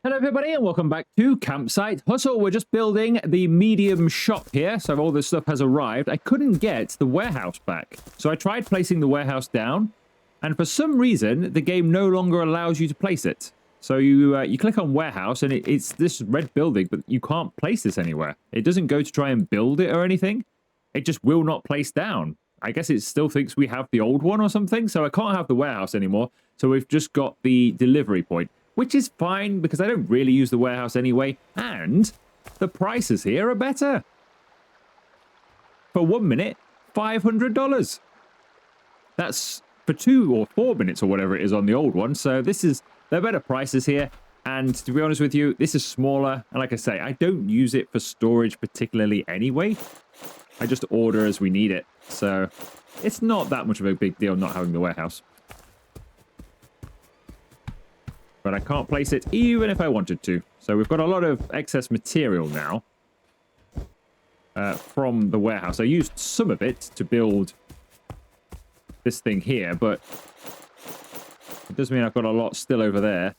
Hello everybody and welcome back to Campsite Hustle. We're just building the medium shop here, so all this stuff has arrived. I couldn't get the warehouse back, so I tried placing the warehouse down, and for some reason the game no longer allows you to place it. So you click on warehouse and it's this red building, but you can't place this anywhere. It doesn't go to try and build it or anything. It just will not place down. I guess it still thinks we have the old one or something, so I can't have the warehouse anymore. So we've just got the delivery point, which is fine because I don't really use the warehouse anyway, and the prices here are better. For 1 minute, $500. That's for 2 or 4 minutes or whatever it is on the old one, so they're better prices here, and to be honest with you, this is smaller, and like I say, I don't use it for storage particularly anyway. I just order as we need it, so it's not that much of a big deal not having the warehouse. But I can't place it even if I wanted to. So we've got a lot of excess material now from the warehouse. I used some of it to build this thing here, but it does mean I've got a lot still over there.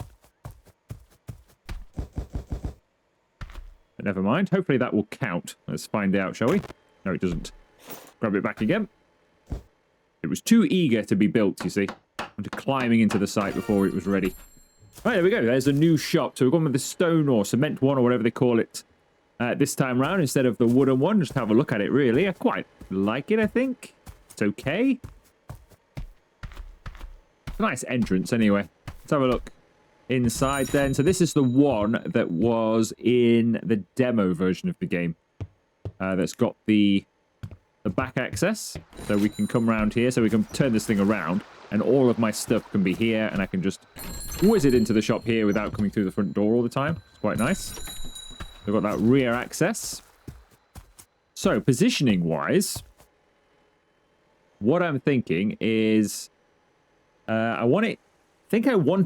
But never mind. Hopefully that will count. Let's find out, shall we? No, it doesn't. Grab it back again. It was too eager to be built, you see. I'm climbing into the site before it was ready. Right, there we go. There's a new shop. So we've gone with the stone or cement one or whatever they call it this time round instead of the wooden one. Just have a look at it, really. I quite like it, I think. It's okay. It's a nice entrance, anyway. Let's have a look inside then. So this is the one that was in the demo version of the game. That's got the back access. So we can come around here. So we can turn this thing around. And all of my stuff can be here. And I can just whiz it into the shop here without coming through the front door all the time. It's quite nice. We've got that rear access. So positioning-wise, what I'm thinking is I want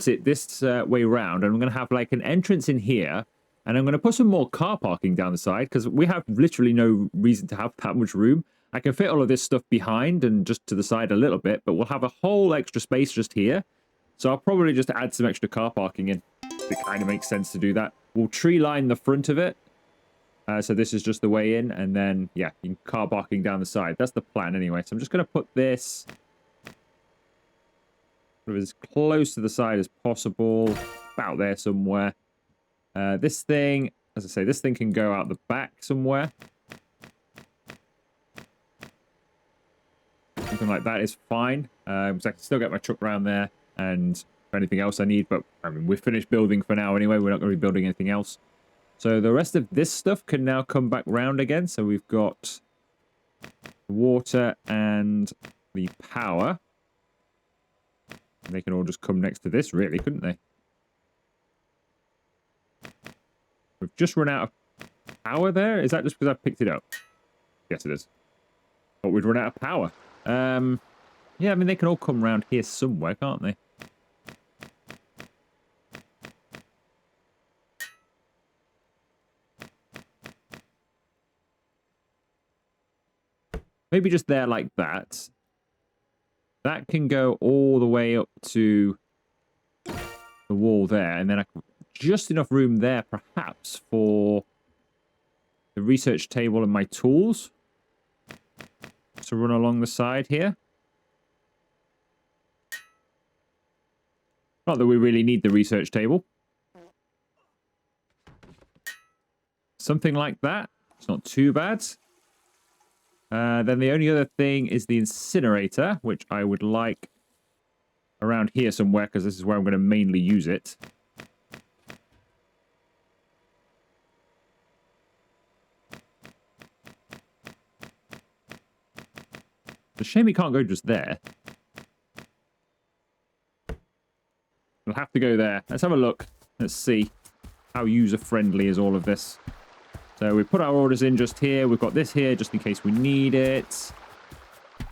it this way around. And I'm going to have like an entrance in here. And I'm going to put some more car parking down the side because we have literally no reason to have that much room. I can fit all of this stuff behind and just to the side a little bit, but we'll have a whole extra space just here. So I'll probably just add some extra car parking in. It kind of makes sense to do that. We'll tree line the front of it. So this is just the way in, and then, yeah, you can car parking down the side. That's the plan anyway. So I'm just going to put this as close to the side as possible. About there somewhere. This thing, as I say, this thing can go out the back somewhere. Something like that is fine. So I can still get my truck around there and anything else I need. But, I mean, we're finished building for now anyway. We're not going to be building anything else. So the rest of this stuff can now come back round again. So we've got water and the power. And they can all just come next to this, really, couldn't they? We've just run out of power there. Is that just because I picked it up? Yes, it is. But we'd run out of power. Yeah, I mean, they can all come around here somewhere, can't they? Maybe just there like that. That can go all the way up to the wall there, and then I can just enough room there, perhaps, for the research table and my tools to run along the side here. Not that we really need the research table. Something like that. It's not too bad. Then the only other thing is the incinerator, which I would like around here somewhere, because this is where I'm going to mainly use it. It's a shame it can't go just there. We'll have to go there. Let's have a look. Let's see how user-friendly is all of this. So we put our orders in just here. We've got this here just in case we need it.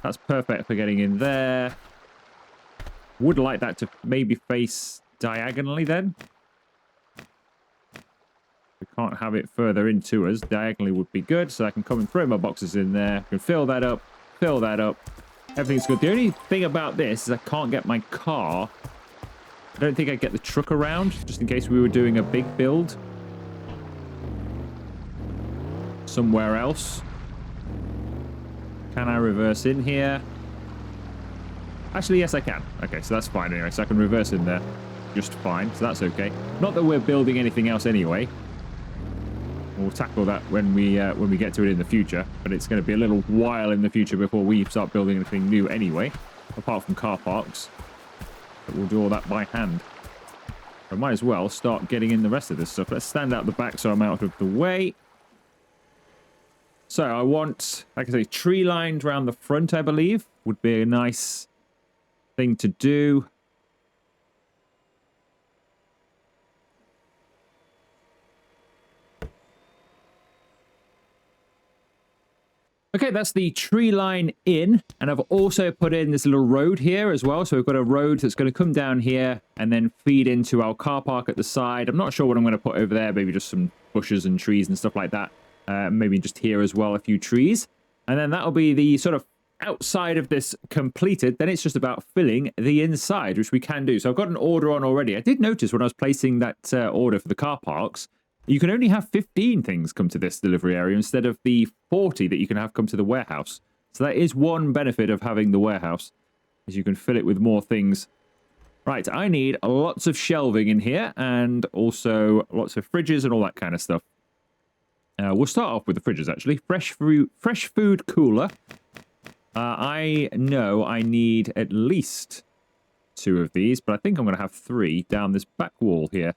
That's perfect for getting in there. Would like that to maybe face diagonally then. We can't have it further into us. Diagonally would be good. So I can come and throw my boxes in there. I can fill that up. Fill that up. Everything's good. The only thing about this is I can't get my car I don't think I'd get the truck around, just in case we were doing a big build somewhere else. Can I reverse in here? Actually, yes, I can. Okay, so that's fine anyway. So I can reverse in there just fine. So that's okay. Not that we're building anything else anyway. We'll tackle that when we get to it in the future. But it's going to be a little while in the future before we start building anything new anyway, apart from car parks. But we'll do all that by hand. I might as well start getting in the rest of this stuff. Let's stand out the back so I'm out of the way. So I want, like I say, tree lined around the front, I believe, would be a nice thing to do. Okay, that's the tree line in, and I've also put in this little road here as well. So we've got a road that's going to come down here and then feed into our car park at the side. I'm not sure what I'm going to put over there, maybe just some bushes and trees and stuff like that. Maybe just here as well, a few trees. And then that'll be the sort of outside of this completed. Then it's just about filling the inside, which we can do. So I've got an order on already. I did notice when I was placing that order for the car parks, you can only have 15 things come to this delivery area instead of the 40 that you can have come to the warehouse. So that is one benefit of having the warehouse, is you can fill it with more things. Right, I need lots of shelving in here and also lots of fridges and all that kind of stuff. We'll start off with the fridges, actually. Fresh food cooler. I know I need at least 2 of these, but I think I'm going to have 3 down this back wall here.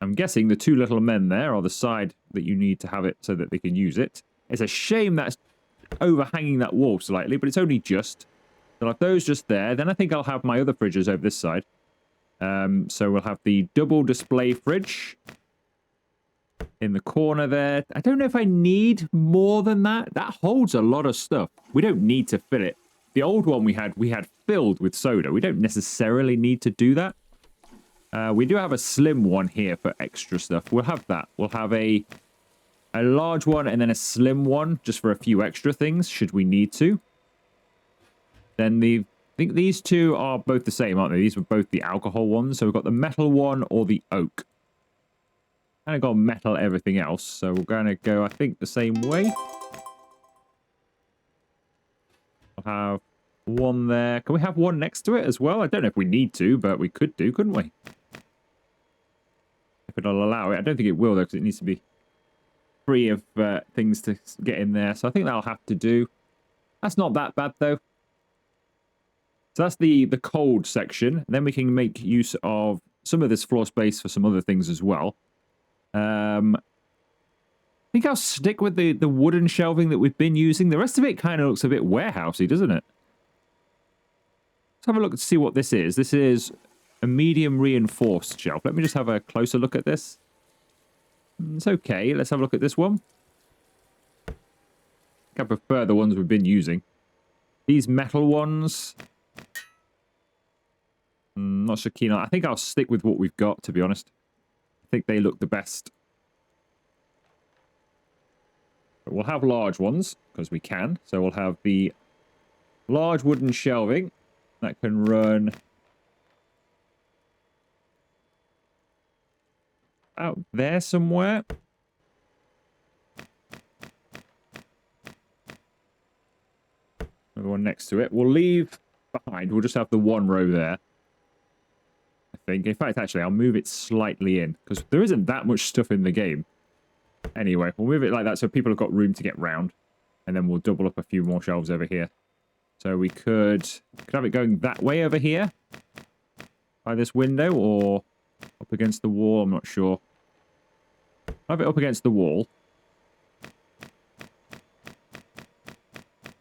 I'm guessing the 2 little men there are the side that you need to have it so that they can use it. It's a shame that's overhanging that wall slightly, but it's only just. So I'll have those just there. Then I think I'll have my other fridges over this side. So we'll have the double display fridge in the corner there. I don't know if I need more than that. That holds a lot of stuff. We don't need to fill it. The old one we had filled with soda. We don't necessarily need to do that. We do have a slim one here for extra stuff. We'll have that. We'll have a large one and then a slim one just for a few extra things should we need to. Then I think these 2 are both the same, aren't they? These were both the alcohol ones. So we've got the metal one or the oak. Kind of got metal everything else. So we're going to go, I think, the same way. I'll have one there. Can we have one next to it as well? I don't know if we need to, but we could do, couldn't we? If it'll allow it. I don't think it will, though, because it needs to be free of things to get in there. So I think that'll have to do. That's not that bad, though. So that's the cold section. Then we can make use of some of this floor space for some other things as well. I think I'll stick with the wooden shelving that we've been using. The rest of it kind of looks a bit warehousey, doesn't it? Let's have a look and see what this is. This is a medium reinforced shelf. Let me just have a closer look at this. It's okay. Let's have a look at this one. I prefer the ones we've been using. These metal ones, not so keen on. I think I'll stick with what we've got, to be honest. I think they look the best. But we'll have large ones, because we can. So we'll have the large wooden shelving that can run out there somewhere. Another one next to it. We'll leave behind. We'll just have the one row there. I think. In fact, actually, I'll move it slightly in because there isn't that much stuff in the game. Anyway, we'll move it like that so people have got room to get round. And then we'll double up a few more shelves over here. So we could have it going that way over here by this window or up against the wall. I'm not sure. Have it up against the wall.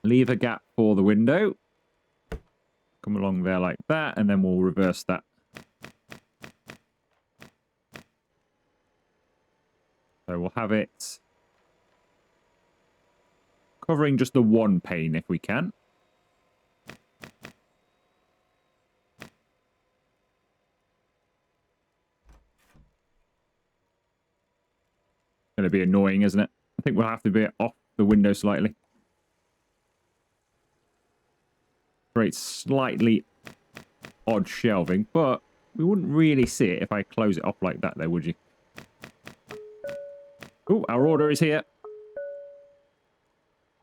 Leave a gap for the window. Come along there like that, and then we'll reverse that. So we'll have it covering just the one pane if we can. Going to be annoying, isn't it? I think we'll have to be off the window slightly. Create slightly odd shelving, but we wouldn't really see it if I close it off like that, though, would you? Oh, our order is here.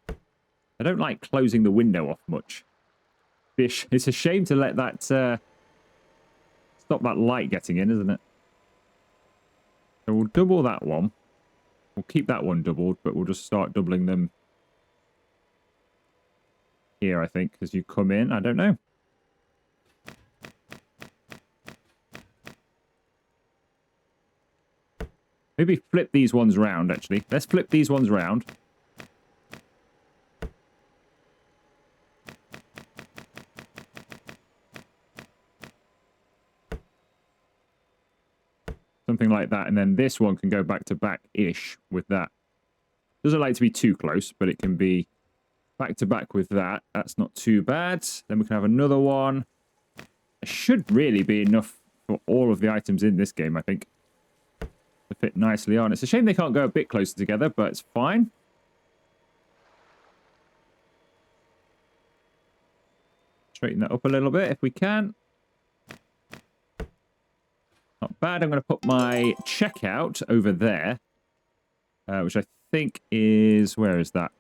I don't like closing the window off much. It's a shame to let that stop that light getting in, isn't it? So we'll double that one. We'll keep that one doubled, but we'll just start doubling them here, I think, as you come in. I don't know. Maybe flip these ones round, actually. Let's flip these ones round. Something like that, and then this one can go back to back-ish with that. Doesn't like to be too close, but it can be back to back with that. That's not too bad. Then we can have another one. It should really be enough for all of the items in this game, I think, to fit nicely on. It's a shame they can't go a bit closer together, but it's fine. Straighten that up a little bit if we can. Not bad. I'm going to put my checkout over there, which I think is... Where is that?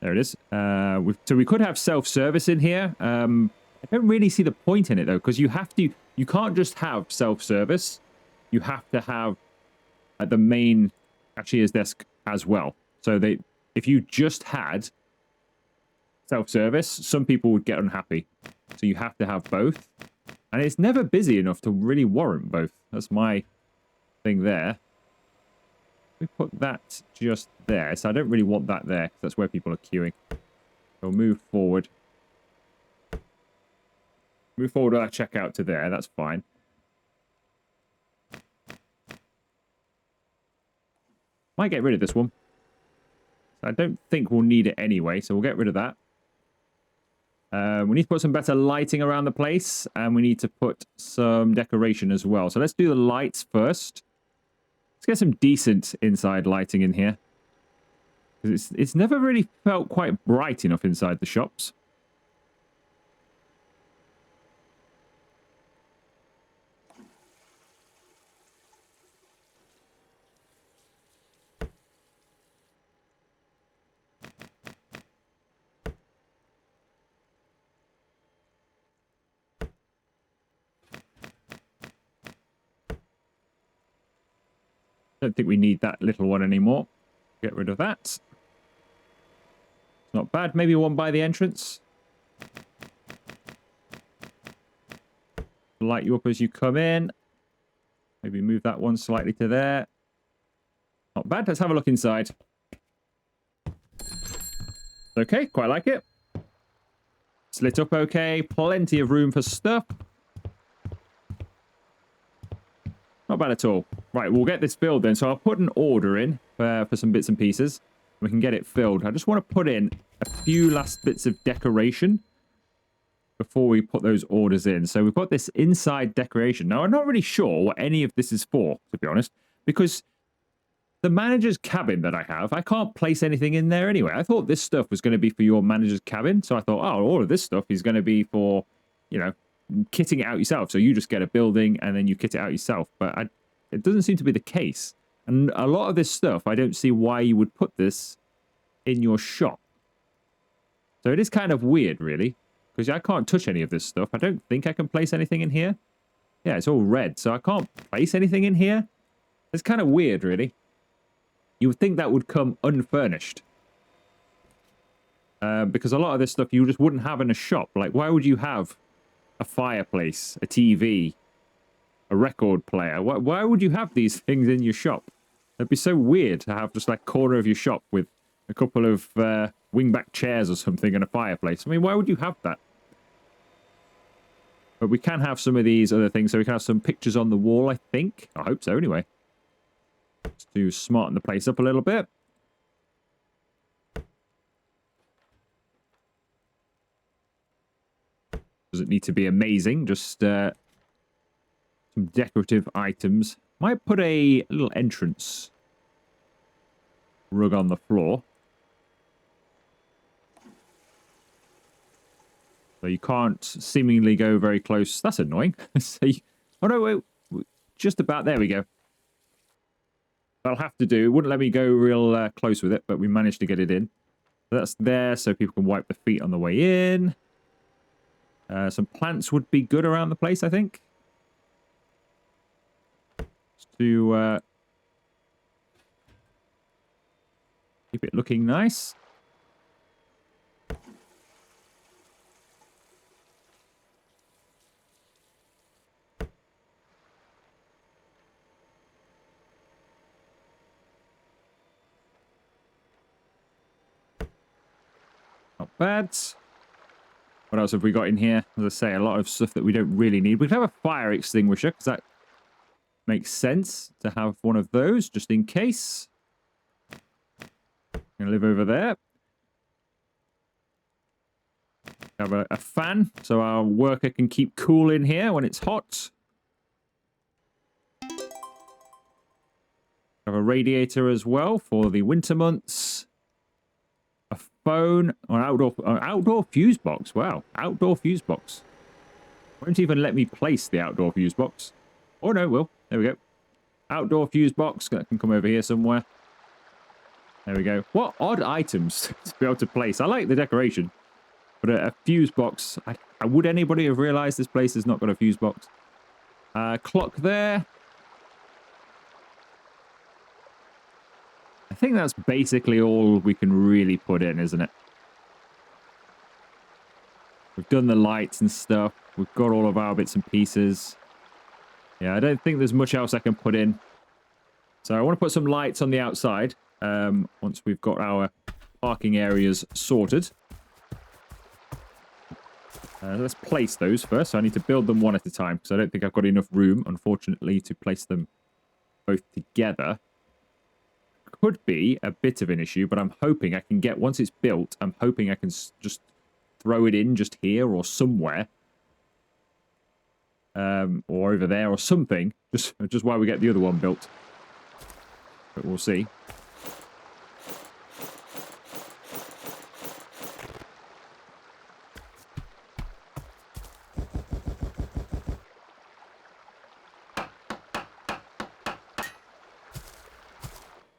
There it is. So we could have self-service in here. I don't really see the point in it, though, because you can't just have self-service. You have to have the main cashier's desk as well. So if you just had self-service, some people would get unhappy. So you have to have both. And it's never busy enough to really warrant both. That's my thing there. We put that just there. So I don't really want that there, because that's where people are queuing. We'll move forward. Move forward with our checkout to there. That's fine. Might get rid of this one. I don't think we'll need it anyway, so we'll get rid of that. We need to put some better lighting around the place, and we need to put some decoration as well. So let's do the lights first. Let's get some decent inside lighting in here. Because it's never really felt quite bright enough inside the shops. Don't think we need that little one anymore. Get rid of that. It's not bad. Maybe one by the entrance. Light you up as you come in. Maybe move that one slightly to there. Not bad. Let's have a look inside. Okay, quite like it. It's lit up okay. Plenty of room for stuff. Not bad at all. Right, we'll get this filled then. So I'll put an order in for some bits and pieces. We can get it filled. I just want to put in a few last bits of decoration before we put those orders in. So we've got this inside decoration. Now, I'm not really sure what any of this is for, to be honest, because the manager's cabin that I have, I can't place anything in there anyway. I thought this stuff was going to be for your manager's cabin. So I thought, oh, all of this stuff is going to be for, you know, kitting it out yourself. So you just get a building and then you kit it out yourself. But it doesn't seem to be the case. And a lot of this stuff, I don't see why you would put this in your shop. So it is kind of weird, really, because I can't touch any of this stuff. I don't think I can place anything in here. Yeah, it's all red, so I can't place anything in here. It's kind of weird, really. You would think that would come unfurnished. Because a lot of this stuff you just wouldn't have in a shop. Like, why would you have a fireplace, a TV, a record player? Why would you have these things in your shop? It'd be so weird to have just like corner of your shop with a couple of wingback chairs or something and a fireplace. I mean, why would you have that? But we can have some of these other things. So we can have some pictures on the wall, I think. I hope so, anyway. Just to smarten the place up a little bit. Doesn't need to be amazing, just some decorative items. Might put a little entrance rug on the floor. So you can't seemingly go very close. That's annoying. So oh, no, wait. Just about. There we go. That'll have to do. It wouldn't let me go real close with it, but we managed to get it in. So that's there so people can wipe their feet on the way in. Some plants would be good around the place, I think. Just to keep it looking nice. Not bad. What else have we got in here? As I say, a lot of stuff that we don't really need. We could have a fire extinguisher, because that makes sense to have one of those, just in case. I'm going to live over there. Have a fan, so our worker can keep cool in here when it's hot. Have a radiator as well for the winter months. A phone or outdoor fuse box. Wow, outdoor fuse box. Won't even let me place the outdoor fuse box. Oh no, it will. There we go. Outdoor fuse box that can come over here somewhere. There we go. What odd items to be able to place. I like the decoration, but a fuse box. Would anybody have realised this place has not got a fuse box? Clock there. I think that's basically all we can really put in, isn't it? We've done the lights and stuff. We've got all of our bits and pieces. Yeah, I don't think there's much else I can put in. So I want to put some lights on the outside once we've got our parking areas sorted. Let's place those first. So I need to build them one at a time because I don't think I've got enough room, unfortunately, to place them both together. Could be a bit of an issue, but I'm hoping I can get, once it's built, I'm hoping I can just throw it in just here or somewhere. Or over there or something, just while we get the other one built. But we'll see.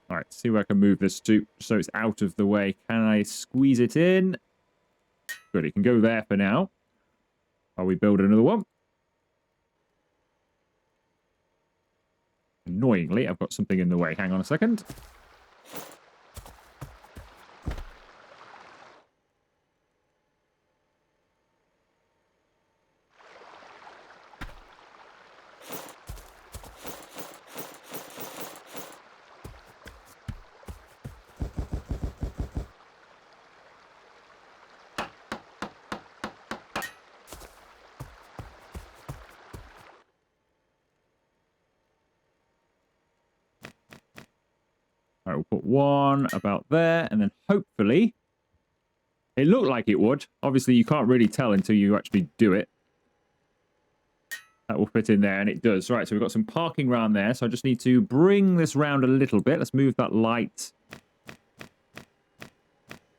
Alright, see where I can move this to so it's out of the way. Can I squeeze it in? Good, it can go there for now. While we build another one. Annoyingly, I've got something in the way. Hang on a second. All right, we'll put one about there, and then hopefully... It looked like it would. Obviously, you can't really tell until you actually do it. That will fit in there, and it does. Right, so we've got some parking around there, so I just need to bring this round a little bit. Let's move that light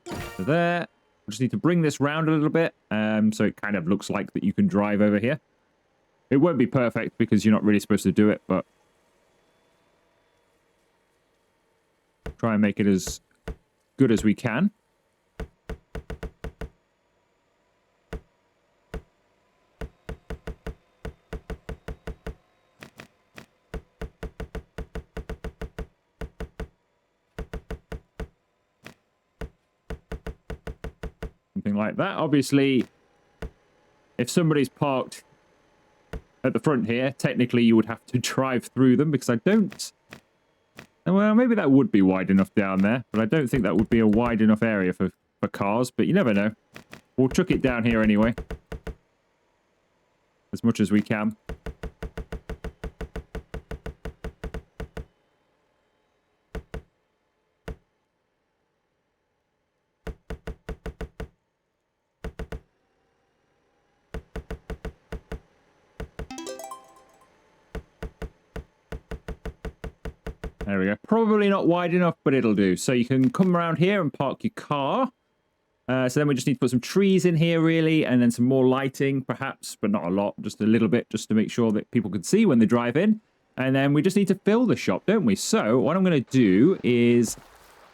to there. I just need to bring this round a little bit, so it kind of looks like that you can drive over here. It won't be perfect because you're not really supposed to do it, but try and make it as good as we can. Something like that. Obviously, if somebody's parked at the front here, technically you would have to drive through them because I don't... Well, maybe that would be wide enough down there, but I don't think that would be a wide enough area for cars, but you never know. We'll chuck it down here anyway. As much as we can. There we go. Probably not wide enough, but it'll do. So you can come around here and park your car. So then we just need to put some trees in here, really, and then some more lighting, perhaps, but not a lot, just a little bit, just to make sure that people can see when they drive in. And then we just need to fill the shop, don't we? So what I'm going to do is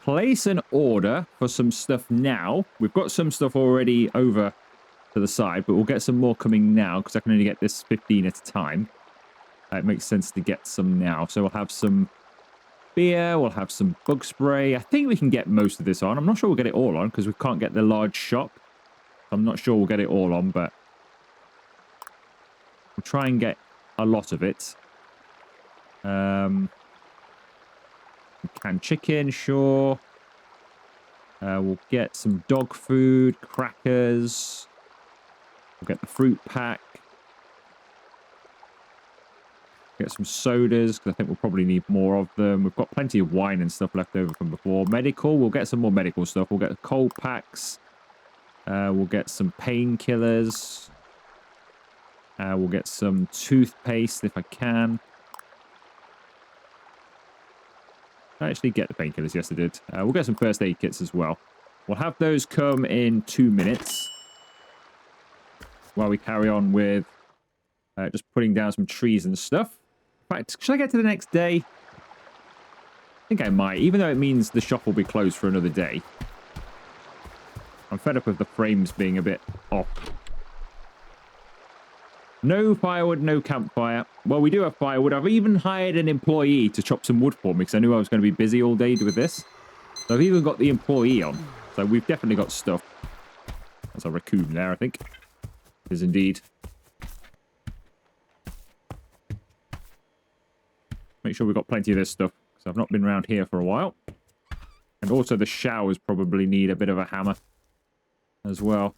place an order for some stuff now. We've got some stuff already over to the side, but we'll get some more coming now because I can only get this 15 at a time. It makes sense to get some now. So we'll have some beer, we'll have some bug spray. I think we can get most of this on. I'm not sure we'll get it all on because we can't get the large shop. I'm not sure we'll get it all on, but we'll try and get a lot of it. Canned chicken, sure. We'll get some dog food, crackers. We'll get the fruit pack. Get some sodas, because I think we'll probably need more of them. We've got plenty of wine and stuff left over from before. Medical, we'll get some more medical stuff. We'll get cold packs. We'll get some painkillers. We'll get some toothpaste if I can. I actually get the painkillers, yes I did. We'll get some first aid kits as well. We'll have those come in 2 minutes. While we carry on with just putting down some trees and stuff. In fact, should I get to the next day? I think I might, even though it means the shop will be closed for another day. I'm fed up with the frames being a bit off. No firewood, no campfire. Well, we do have firewood. I've even hired an employee to chop some wood for me because I knew I was going to be busy all day with this. So I've even got the employee on. So we've definitely got stuff. That's a raccoon there, I think. It is indeed. Make sure we've got plenty of this stuff because I've not been around here for a while. And also the showers probably need a bit of a hammer as well.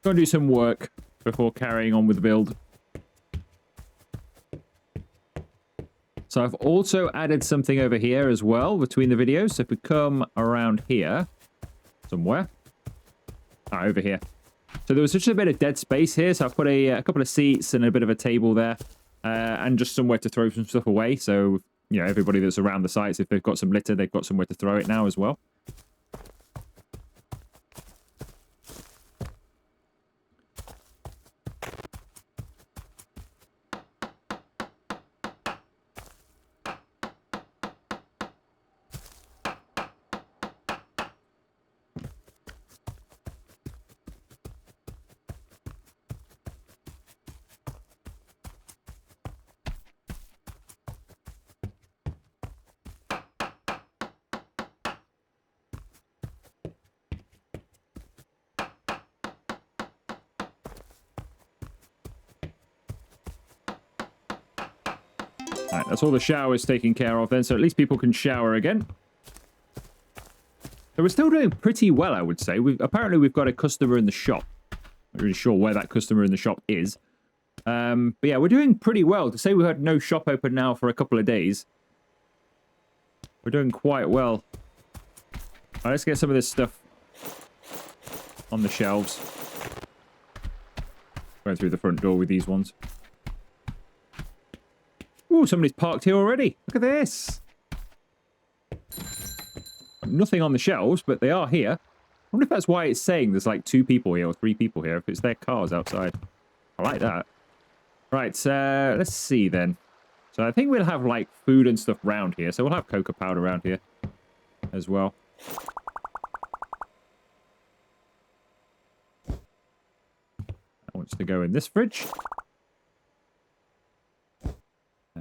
Go and do some work before carrying on with the build. So I've also added something over here as well between the videos. So if we come around here somewhere. Over here. So there was just a bit of dead space here. So I've put a couple of seats and a bit of a table there. And just somewhere to throw some stuff away. So, you know, everybody that's around the sites, if they've got some litter, they've got somewhere to throw it now as well. Right, that's all the showers taken care of then, so at least people can shower again. So we're still doing pretty well, I would say. Apparently we've got a customer in the shop. Not really sure where that customer in the shop is. But yeah, we're doing pretty well. To say we had no shop open now for a couple of days, we're doing quite well. All right, let's get some of this stuff on the shelves. Going through the front door with these ones. Ooh, somebody's parked here already. Look at this. Nothing on the shelves, but they are here. I wonder if that's why it's saying there's like 2 people here or 3 people here, if it's their cars outside. I like that. Right, let's see then. So I think we'll have like food and stuff around here. So we'll have cocoa powder around here as well. That wants to go in this fridge.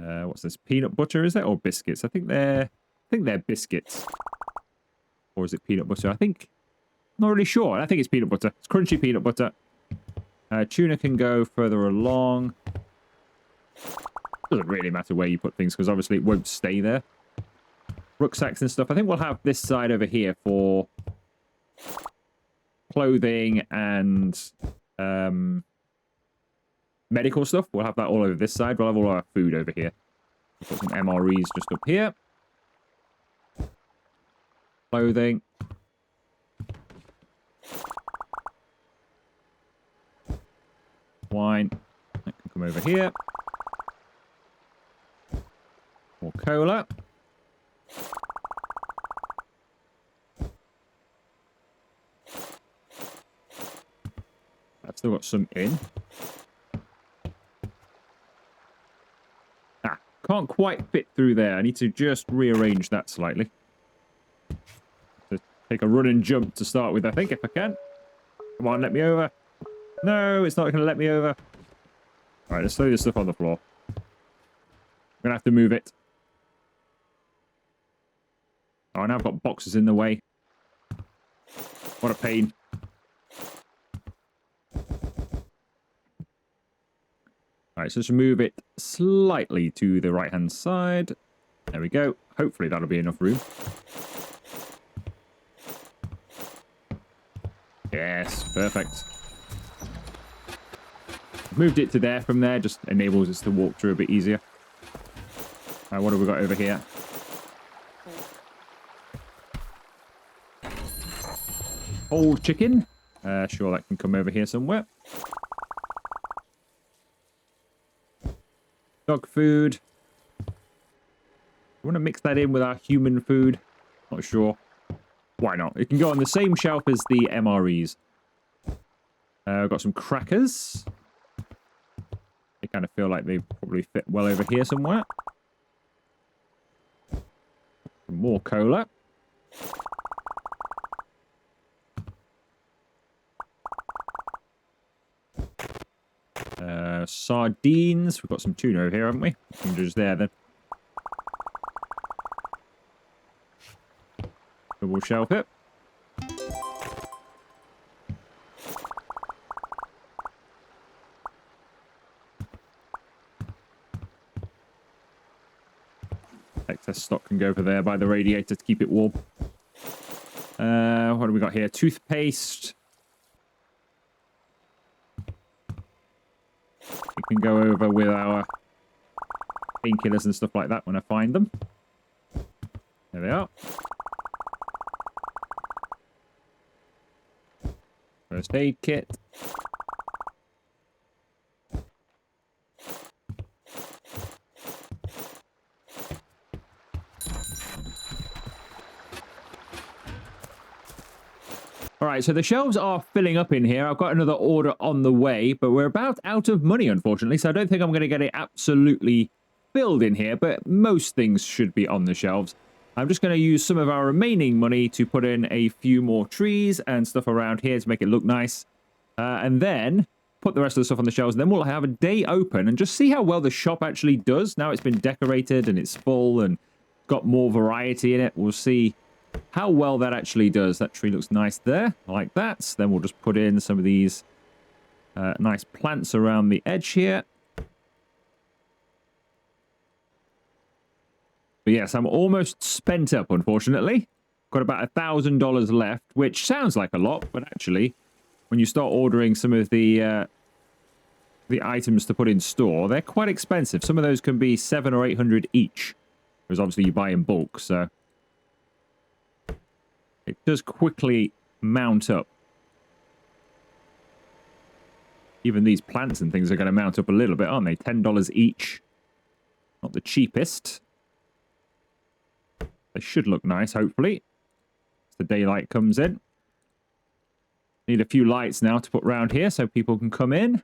What's this? Peanut butter, is it? Or biscuits? I think they're biscuits. Or is it peanut butter? I'm not really sure. I think it's peanut butter. It's crunchy peanut butter. Tuna can go further along. Doesn't really matter where you put things because obviously it won't stay there. Rucksacks and stuff. I think we'll have this side over here for clothing and medical stuff. We'll have that all over this side. We'll have all our food over here. We've got some MREs just up here. Clothing. Wine. That can come over here. More cola. I've still got some in. Ah, can't quite fit through there. I need to just rearrange that slightly. To take a run and jump to start with, I think, if I can. Come on, let me over. No, it's not going to let me over. All right, let's throw this stuff on the floor. I'm going to have to move it. Oh, now I've got boxes in the way. What a pain. All right, so just move it slightly to the right-hand side. There we go. Hopefully that'll be enough room. Yes, perfect. Moved it to there. From there, just enables us to walk through a bit easier. All right, what have we got over here? Whole chicken. Sure, that can come over here somewhere. Dog food. I want to mix that in with our human food. Not sure. Why not? It can go on the same shelf as the MREs. I've got some crackers. They kind of feel like they probably fit well over here somewhere. Some more cola. Sardines. We've got some tuna over here, haven't we? Just there then. Double shelf it. Excess stock can go over there by the radiator to keep it warm. What do we got here? Toothpaste. It can go over with our painkillers and stuff like that when I find them. There they are. First aid kit. Alright, so the shelves are filling up in here. I've got another order on the way, but we're about out of money, unfortunately, so I don't think I'm going to get it absolutely filled in here, but most things should be on the shelves. I'm just going to use some of our remaining money to put in a few more trees and stuff around here to make it look nice, and then put the rest of the stuff on the shelves, and then we'll have a day open and just see how well the shop actually does. Now it's been decorated and it's full and got more variety in it. We'll see how well that actually does. That tree looks nice there, like that. Then we'll just put in some of these nice plants around the edge here. But yes, I'm almost spent up, unfortunately. Got about $1,000 left, which sounds like a lot, but actually, when you start ordering some of the items to put in store, they're quite expensive. Some of those can be $700 or $800 each, because obviously you buy in bulk, so it does quickly mount up. Even these plants and things are going to mount up a little bit, aren't they? $10 each. Not the cheapest. They should look nice, hopefully, as the daylight comes in. Need a few lights now to put round here so people can come in.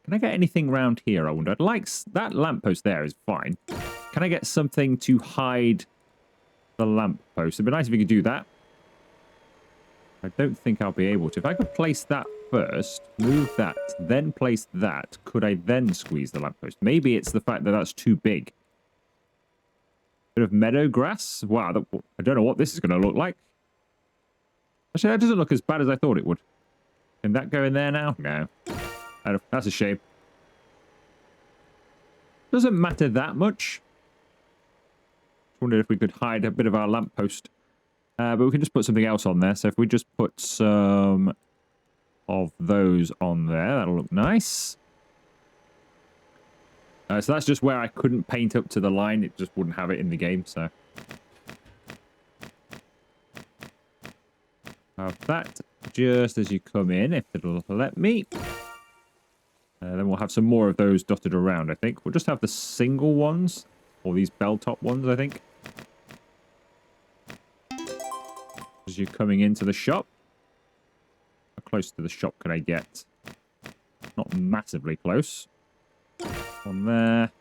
Can I get anything round here, I wonder? I'd like... that lamppost there is fine. Can I get something to hide the lamppost? It'd be nice if you could do that. I don't think I'll be able to. If I could place that first, move that, then place that, could I then squeeze the lamppost? Maybe it's the fact that that's too big. Bit of meadow grass. Wow, I don't know what this is going to look like. Actually, that doesn't look as bad as I thought it would. Can that go in there now? No. That's a shame. Doesn't matter that much. Just wondered if we could hide a bit of our lamppost. But we can just put something else on there. So if we just put some of those on there, that'll look nice. So that's just where I couldn't paint up to the line. It just wouldn't have it in the game, so. Have that just as you come in, if it'll let me. Then we'll have some more of those dotted around, I think. We'll just have the single ones, or these bell-top ones, I think. As you're coming into the shop. How close to the shop can I get? Not massively close. On there.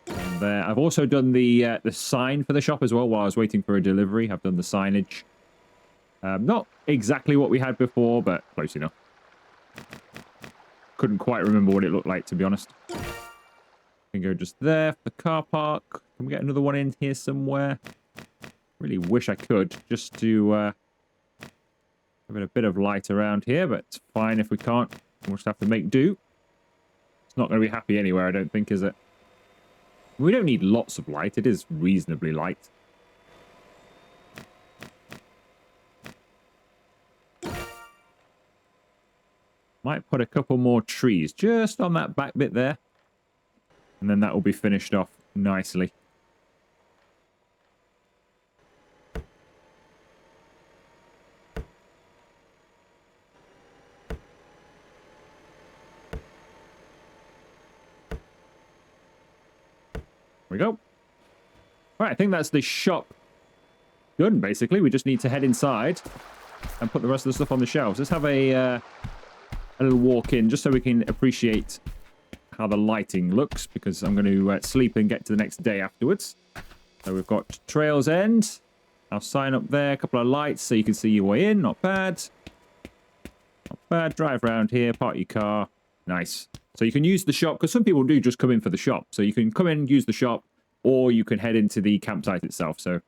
On there. I've also done the sign for the shop as well while I was waiting for a delivery. I've done the signage. Not exactly what we had before, but close enough. Couldn't quite remember what it looked like, to be honest. Can go just there for the car park. Can we get another one in here somewhere? Really wish I could, just to have a bit of light around here, but it's fine if we can't. We'll just have to make do. It's not going to be happy anywhere, I don't think, is it? We don't need lots of light. It is reasonably light. Might put a couple more trees just on that back bit there. And then that will be finished off nicely. There we go. Right, I think that's the shop done, basically. We just need to head inside and put the rest of the stuff on the shelves. Let's have a little walk in just so we can appreciate how the lighting looks, because I'm going to sleep and get to the next day afterwards. So we've got Trails End. I'll sign up there. A couple of lights so you can see your way in. Not bad. Not bad. Drive around here. Park your car. Nice. So you can use the shop, because some people do just come in for the shop. So you can come in, use the shop, or you can head into the campsite itself. So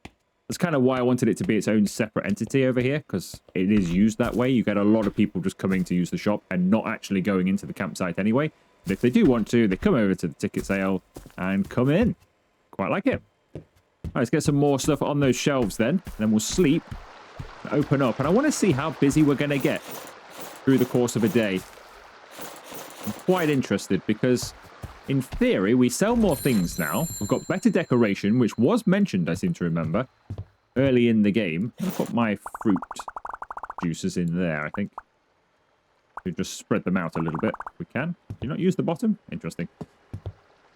that's kind of why I wanted it to be its own separate entity over here, because it is used that way. You get a lot of people just coming to use the shop and not actually going into the campsite anyway. But if they do want to, they come over to the ticket sale and come in. Quite like it. All right, let's get some more stuff on those shelves then. And then we'll sleep, open up. And I want to see how busy we're going to get through the course of a day. I'm quite interested because, in theory, we sell more things now. We've got better decoration, which was mentioned, I seem to remember, early in the game. I'll put my fruit juices in there, I think. We just spread them out a little bit if we can. Do you not use the bottom? Interesting.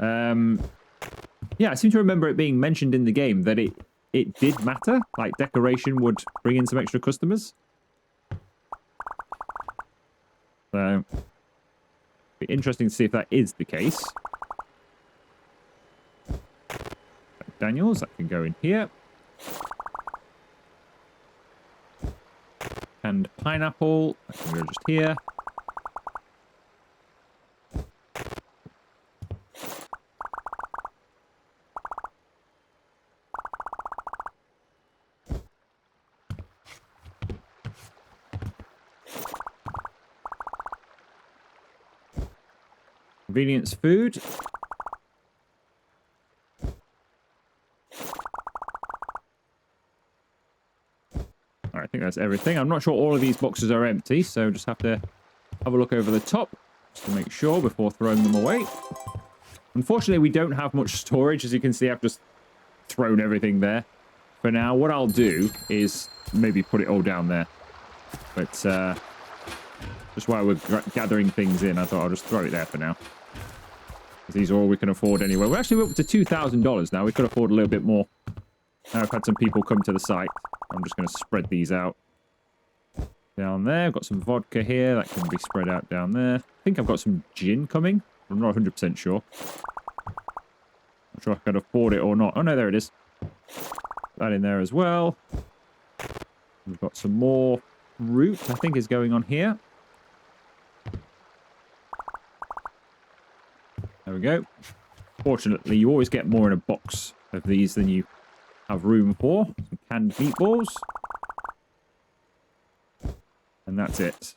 Yeah, I seem to remember it being mentioned in the game that it did matter. Like, decoration would bring in some extra customers. So, be interesting to see if that is the case. Daniels, that can go in here. And pineapple, that can go just here. Convenience food. I think that's everything. I'm not sure all of these boxes are empty, so just have to have a look over the top just to make sure before throwing them away. Unfortunately, we don't have much storage. As you can see, I've just thrown everything there. For now, what I'll do is maybe put it all down there. But just while we're gathering things in, I thought I'll just throw it there for now. These are all we can afford anyway. We're actually up to $2,000 now. We could afford a little bit more. Now I've had some people come to the site. I'm just going to spread these out. Down there, I've got some vodka here. That can be spread out down there. I think I've got some gin coming. I'm not 100% sure. Not sure if I can afford it or not. Oh no, there it is. Put that in there as well. We've got some more fruit, I think, is going on here. There we go. Fortunately, you always get more in a box of these than you have room for. Some canned meatballs. And that's it.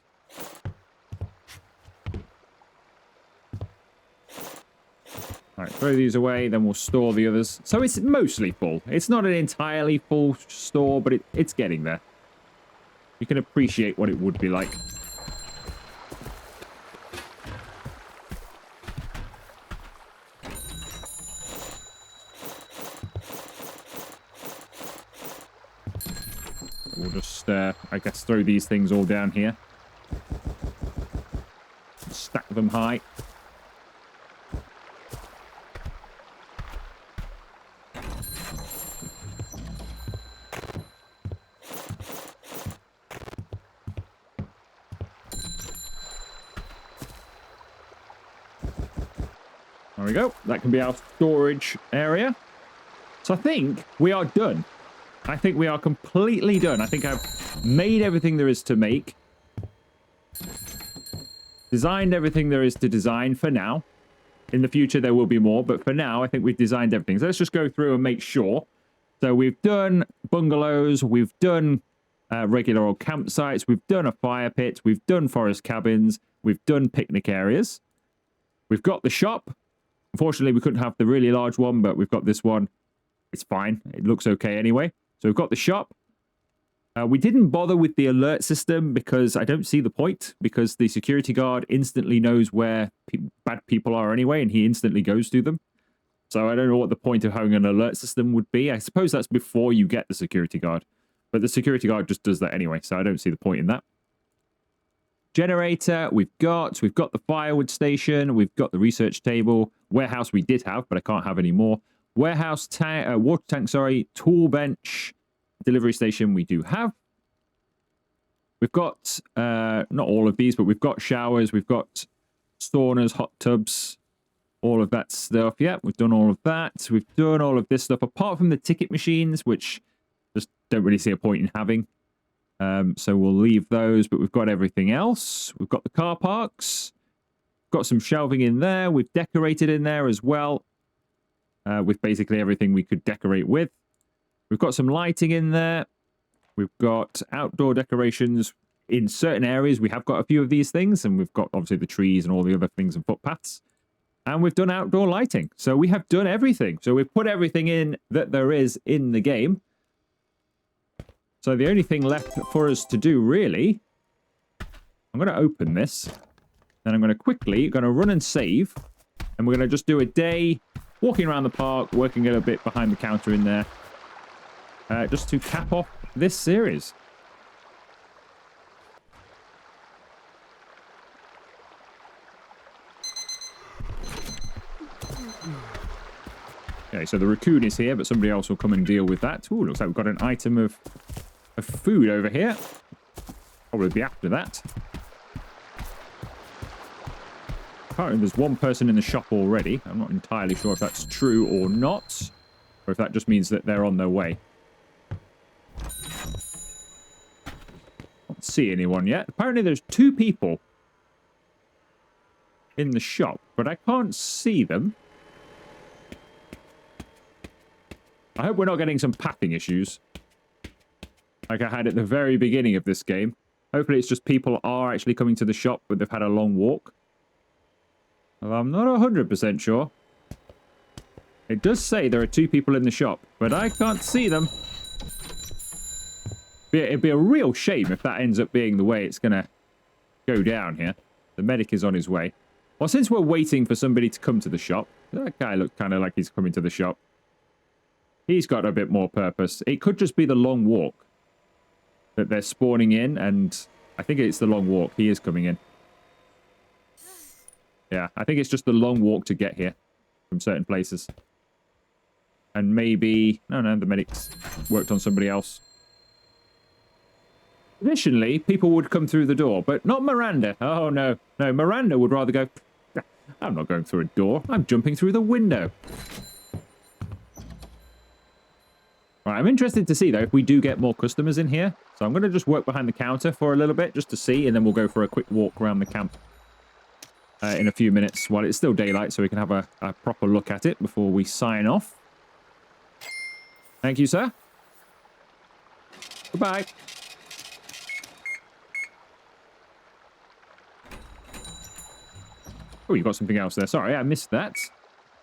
Alright, throw these away, then we'll store the others. So it's mostly full. It's not an entirely full store, but it's getting there. You can appreciate what it would be like. We'll just, I guess, throw these things all down here. Stack them high. There we go. That can be our storage area. So I think we are done. I think we are completely done. I think I've made everything there is to make. Designed everything there is to design for now. In the future, there will be more. But for now, I think we've designed everything. So let's just go through and make sure. So we've done bungalows. We've done regular old campsites. We've done a fire pit. We've done forest cabins. We've done picnic areas. We've got the shop. Unfortunately, we couldn't have the really large one, but we've got this one. It's fine. It looks okay anyway. So we've got the shop. We didn't bother with the alert system because I don't see the point, because the security guard instantly knows where bad people are anyway, and he instantly goes to them. So I don't know what the point of having an alert system would be. I suppose that's before you get the security guard. But the security guard just does that anyway, so I don't see the point in that. Generator, we've got the firewood station, we've got the research table. Warehouse we did have, but I can't have any more. Warehouse tank, water tank, sorry, tool bench, delivery station we do have. We've got, not all of these, but we've got showers, we've got saunas, hot tubs, all of that stuff. Yeah, we've done all of that. We've done all of this stuff, apart from the ticket machines, which just don't really see a point in having. So we'll leave those, but we've got everything else. We've got the car parks. Got some shelving in there. We've decorated in there as well. With basically everything we could decorate with. We've got some lighting in there. We've got outdoor decorations in certain areas. We have got a few of these things, and we've got obviously the trees and all the other things and footpaths. And we've done outdoor lighting. So we have done everything. So we've put everything in that there is in the game. So the only thing left for us to do, really, I'm going to open this. Then I'm going to quickly run and save. And we're going to just do a day walking around the park, working a little bit behind the counter in there. Just to cap off this series. Okay, so the raccoon is here, but somebody else will come and deal with that. Ooh, looks like we've got an item of food over here. Probably be after that. Apparently there's one person in the shop already. I'm not entirely sure if that's true or not. Or if that just means that they're on their way. Don't see anyone yet. Apparently there's 2 people in the shop, but I can't see them. I hope we're not getting some pathing issues like I had at the very beginning of this game. Hopefully it's just people are actually coming to the shop, but they've had a long walk. Well, I'm not 100% sure. It does say there are 2 people in the shop, but I can't see them. It'd be a real shame if that ends up being the way it's going to go down here. The medic is on his way. Well, since we're waiting for somebody to come to the shop, that guy looks kind of like he's coming to the shop. He's got a bit more purpose. It could just be the long walk that they're spawning in, and I think it's the long walk. He is coming in. Yeah, I think it's just the long walk to get here from certain places. And maybe... No, the medic's worked on somebody else. Traditionally, people would come through the door, but not Miranda. Oh, no. No, Miranda would rather go... I'm not going through a door. I'm jumping through the window. Right, I'm interested to see, though, if we do get more customers in here. So I'm going to just work behind the counter for a little bit, just to see, and then we'll go for a quick walk around the camp in a few minutes while it's still daylight, so we can have a proper look at it before we sign off. Thank you, sir. Goodbye. Oh, you've got something else there. Sorry, I missed that.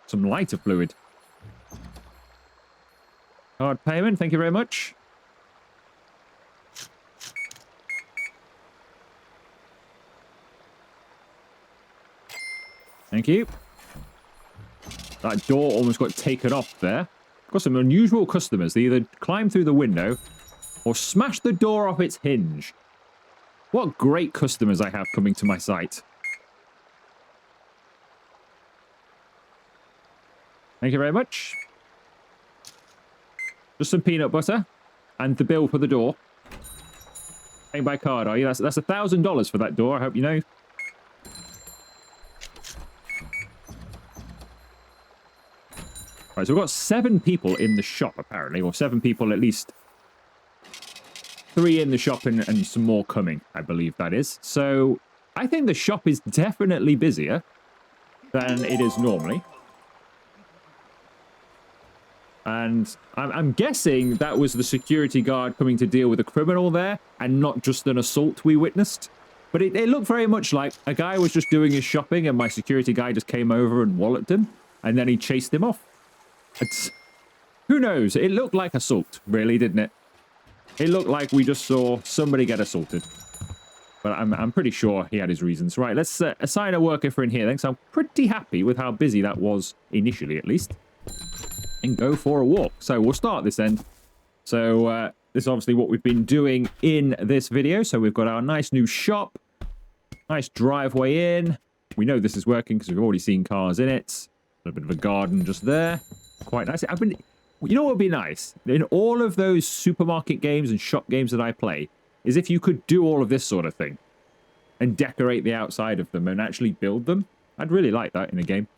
Some lighter fluid. Card payment, thank you very much. Thank you. That door almost got taken off there. Got some unusual customers. They either climb through the window or smash the door off its hinge. What great customers I have coming to my site. Thank you very much. Just some peanut butter and the bill for the door. Paying by card, are you? That's $1,000 for that door, I hope you know. Right, so we've got 7 people in the shop, apparently. Or 7 people, at least 3 in the shop and some more coming, I believe that is. So I think the shop is definitely busier than it is normally. And I'm guessing that was the security guard coming to deal with a criminal there and not just an assault we witnessed. But it looked very much like a guy was just doing his shopping and my security guy just came over and walloped him. And then he chased him off. Who knows? It looked like assault, really, didn't it? It looked like we just saw somebody get assaulted. But I'm pretty sure he had his reasons. Right, let's assign a worker for in here then, because I'm pretty happy with how busy that was initially, at least. And go for a walk. So we'll start this end. So this is obviously what we've been doing in this video. So we've got our nice new shop. Nice driveway in. We know this is working because we've already seen cars in it. A little bit of a garden just there. Quite nice. You know what would be nice? In all of those supermarket games and shop games that I play, is if you could do all of this sort of thing. And decorate the outside of them and actually build them. I'd really like that in a game.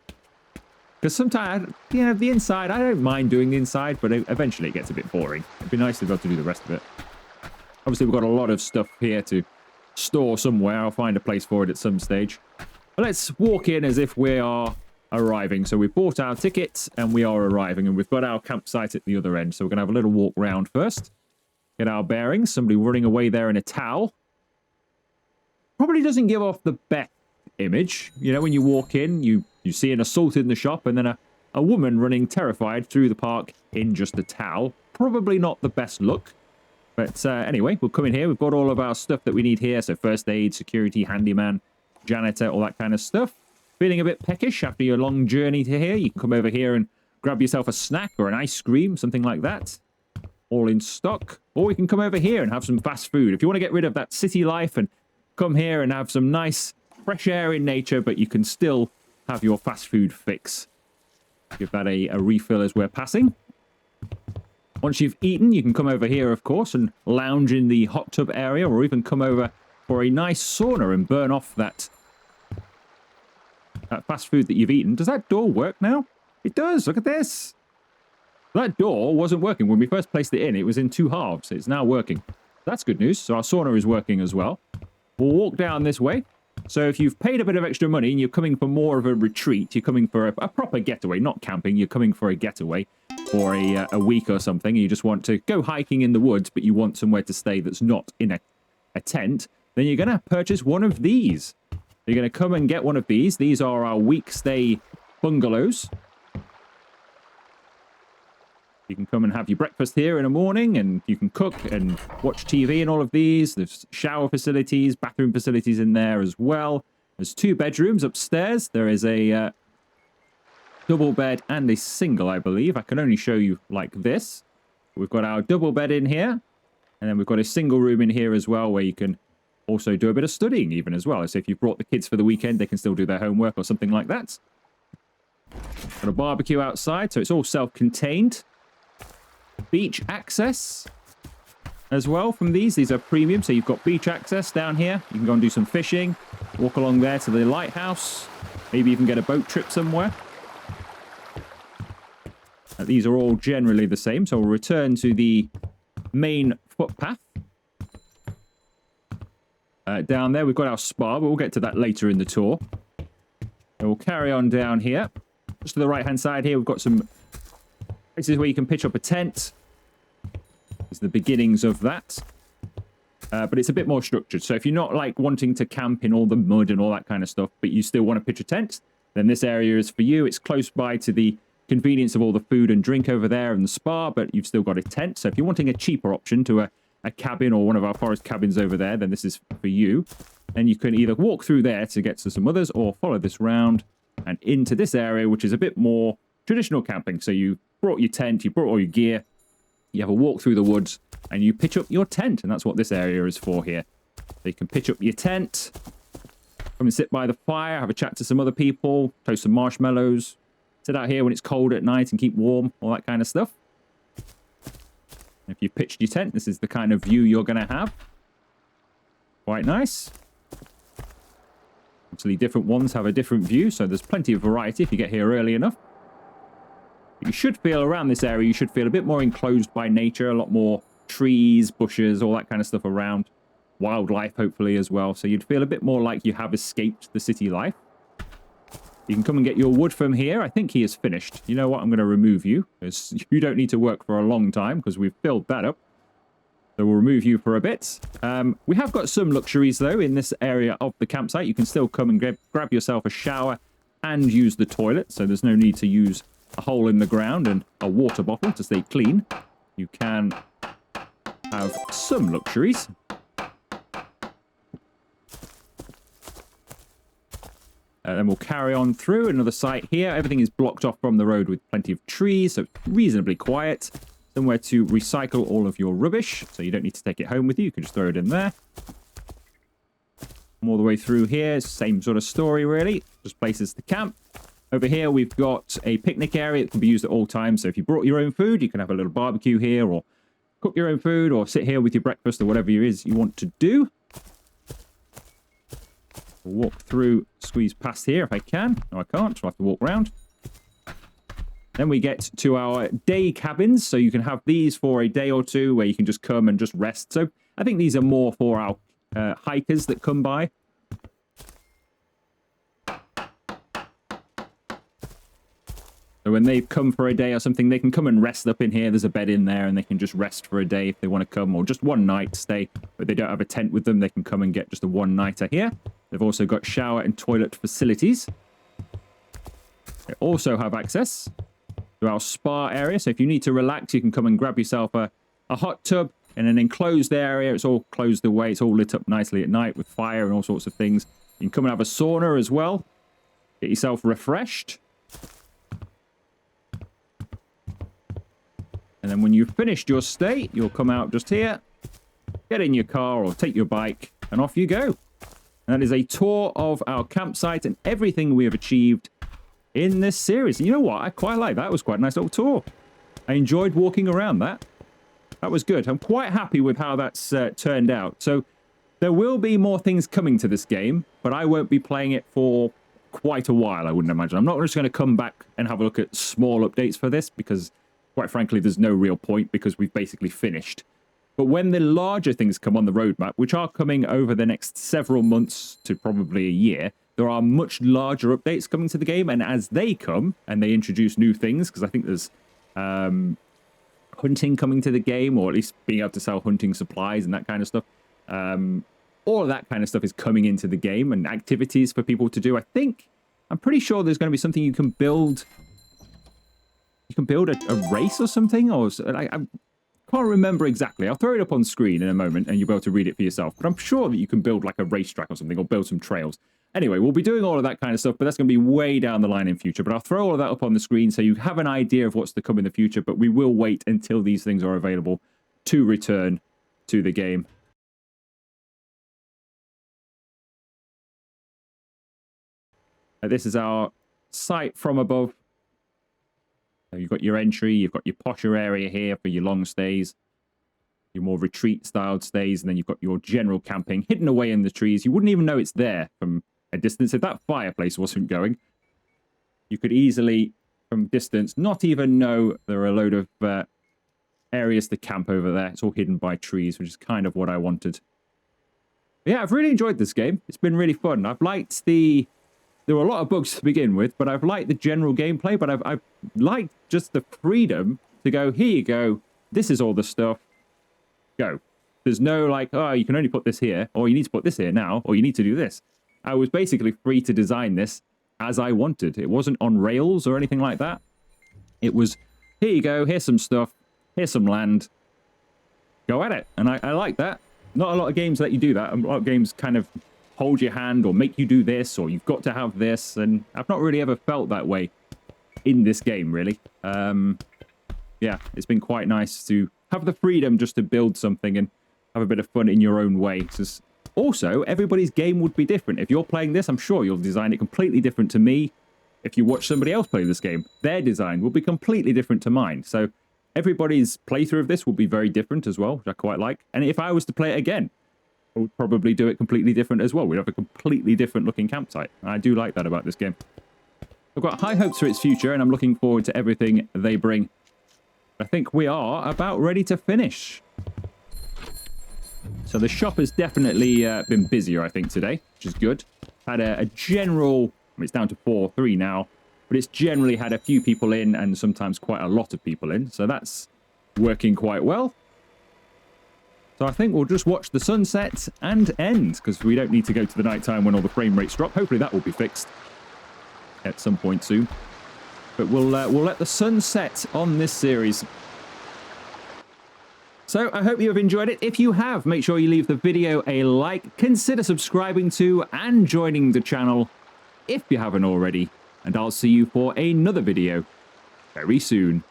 Because sometimes, you know, the inside, I don't mind doing the inside, but eventually it gets a bit boring. It'd be nice to be able to do the rest of it. Obviously, we've got a lot of stuff here to store somewhere. I'll find a place for it at some stage. But let's walk in as if we are arriving. So we've bought our tickets and we are arriving. And we've got our campsite at the other end. So we're going to have a little walk round first. Get our bearings. Somebody running away there in a towel. Probably doesn't give off the best image. You know, when you walk in, you see an assault in the shop and then a woman running terrified through the park in just a towel. Probably not the best look. But anyway, we'll come in here. We've got all of our stuff that we need here. So first aid, security, handyman, janitor, all that kind of stuff. Feeling a bit peckish after your long journey to here, you can come over here and grab yourself a snack or an ice cream, something like that. All in stock. Or we can come over here and have some fast food. If you want to get rid of that city life and come here and have some nice fresh air in nature, but you can still have your fast food fix. Give that a refill as we're passing. Once you've eaten, you can come over here, of course, and lounge in the hot tub area, or even come over for a nice sauna and burn off that fast food that you've eaten. Does that door work now? It does. Look at this. That door wasn't working when we first placed it in. It was in 2 halves. It's now working. That's good news. So our sauna is working as well. We'll walk down this way. So if you've paid a bit of extra money and you're coming for more of a retreat, you're coming for a proper getaway, not camping, you're coming for a getaway for a week or something, and you just want to go hiking in the woods, but you want somewhere to stay that's not in a tent, then you're going to purchase one of these. You're going to come and get one of these. These are our week stay bungalows. You can come and have your breakfast here in the morning, and you can cook and watch TV in all of these. There's shower facilities, bathroom facilities in there as well. There's 2 bedrooms upstairs. There is a double bed and a single, I believe. I can only show you like this. We've got our double bed in here, and then we've got a single room in here as well, where you can also do a bit of studying even as well. So if you've brought the kids for the weekend, they can still do their homework or something like that. Got a barbecue outside, so it's all self-contained. Beach access as well from these. These are premium, so you've got beach access down here. You can go and do some fishing, walk along there to the lighthouse, maybe even get a boat trip somewhere. These are all generally the same, so we'll return to the main footpath. Down there, we've got our spa, but we'll get to that later in the tour. So we'll carry on down here. Just to the right-hand side here, we've got some places where you can pitch up a tent. It's the beginnings of that. But it's a bit more structured. So if you're not like wanting to camp in all the mud and all that kind of stuff, but you still want to pitch a tent, then this area is for you. It's close by to the convenience of all the food and drink over there and the spa, but you've still got a tent. So if you're wanting a cheaper option to a cabin or one of our forest cabins over there, then this is for you. And you can either walk through there to get to some others or follow this round and into this area, which is a bit more traditional camping. So you brought your tent, you brought all your gear, you have a walk through the woods, and you pitch up your tent. And that's what this area is for here. So you can pitch up your tent, come and sit by the fire, have a chat to some other people, toast some marshmallows, sit out here when it's cold at night and keep warm, all that kind of stuff. If you pitched your tent, this is the kind of view you're going to have. Quite nice. Obviously, different ones have a different view, so there's plenty of variety if you get here early enough. You should feel around this area, you should feel a bit more enclosed by nature, a lot more trees, bushes, all that kind of stuff around. Wildlife, hopefully, as well. So you'd feel a bit more like you have escaped the city life. You can come and get your wood from here. I think he is finished. You know what? I'm going to remove you, because you don't need to work for a long time, because we've filled that up. So we'll remove you for a bit. We have got some luxuries, though, in this area of the campsite. You can still come and grab yourself a shower and use the toilet. So there's no need to use a hole in the ground and a water bottle to stay clean. You can have some luxuries. Then we'll carry on through another site here. Everything is blocked off from the road with plenty of trees, so reasonably quiet. Somewhere to recycle all of your rubbish, so you don't need to take it home with you. You can just throw it in there. All the way through here, same sort of story, really. Just places to camp. Over here, we've got a picnic area that can be used at all times. So if you brought your own food, you can have a little barbecue here, or cook your own food, or sit here with your breakfast, or whatever it is you want to do. We'll walk through, squeeze past here if I can. No, I can't, so I'll have to walk around. Then we get to our day cabins, so you can have these for a day or two where you can just come and just rest. So I think these are more for our hikers that come by. So when they come for a day or something, they can come and rest up in here. There's a bed in there, and they can just rest for a day if they want to come, or just one night stay. But they don't have a tent with them, they can come and get just a one-nighter here. They've also got shower and toilet facilities. They also have access to our spa area. So if you need to relax, you can come and grab yourself a hot tub in an enclosed area. It's all closed away. It's all lit up nicely at night with fire and all sorts of things. You can come and have a sauna as well. Get yourself refreshed. And then when you've finished your stay, you'll come out just here, get in your car or take your bike, and off you go. And that is a tour of our campsite and everything we have achieved in this series. And you know what? I quite like that. It was quite a nice little tour. I enjoyed walking around that. That was good. I'm quite happy with how that's turned out. So there will be more things coming to this game, but I won't be playing it for quite a while, I wouldn't imagine. I'm not just going to come back and have a look at small updates for this, because quite frankly, there's no real point, because we've basically finished. But when the larger things come on the roadmap, which are coming over the next several months to probably a year, there are much larger updates coming to the game. And as they come and they introduce new things, because I think there's hunting coming to the game, or at least being able to sell hunting supplies and that kind of stuff. All of that kind of stuff is coming into the game, and activities for people to do. I'm pretty sure there's going to be something you can build. You can build a race or something, or I can't remember exactly. I'll throw it up on screen in a moment and you'll be able to read it for yourself. But I'm sure that you can build like a racetrack or something, or build some trails. Anyway, we'll be doing all of that kind of stuff, but that's going to be way down the line in future. But I'll throw all of that up on the screen so you have an idea of what's to come in the future. But we will wait until these things are available to return to the game. This is our site from above. You've got your entry, you've got your posher area here for your long stays, your more retreat-styled stays, and then you've got your general camping hidden away in the trees. You wouldn't even know it's there from a distance. If that fireplace wasn't going, you could easily, from distance, not even know there are a load of areas to camp over there. It's all hidden by trees, which is kind of what I wanted. But yeah, I've really enjoyed this game. It's been really fun. I've liked the... There were a lot of bugs to begin with, but I've liked the general gameplay, but I've liked just the freedom to go, here you go, this is all the stuff, go. There's no like, oh, you can only put this here, or you need to put this here now, or you need to do this. I was basically free to design this as I wanted. It wasn't on rails or anything like that. It was, here you go, here's some stuff, here's some land, go at it. And I like that. Not a lot of games let you do that. A lot of games kind of hold your hand or make you do this, or you've got to have this, and I've not really ever felt that way in this game, really. Yeah, it's been quite nice to have the freedom just to build something and have a bit of fun in your own way. Also, everybody's game would be different. If you're playing this, I'm sure you'll design it completely different to me. If you watch somebody else play this game, their design will be completely different to mine. So everybody's playthrough of this will be very different as well, which I quite like. And if I was to play it again, I would probably do it completely different as well. We'd have a completely different looking campsite. And I do like that about this game. I've got high hopes for its future, and I'm looking forward to everything they bring. I think we are about ready to finish. So the shop has definitely been busier, I think, today, which is good. Had a general... I mean, it's down to 4-3 now, but it's generally had a few people in and sometimes quite a lot of people in. So that's working quite well. So I think we'll just watch the sunset and end, because we don't need to go to the nighttime when all the frame rates drop. Hopefully that will be fixed at some point soon. But we'll let the sun set on this series. So I hope you have enjoyed it. If you have, make sure you leave the video a like, consider subscribing to and joining the channel if you haven't already. And I'll see you for another video very soon.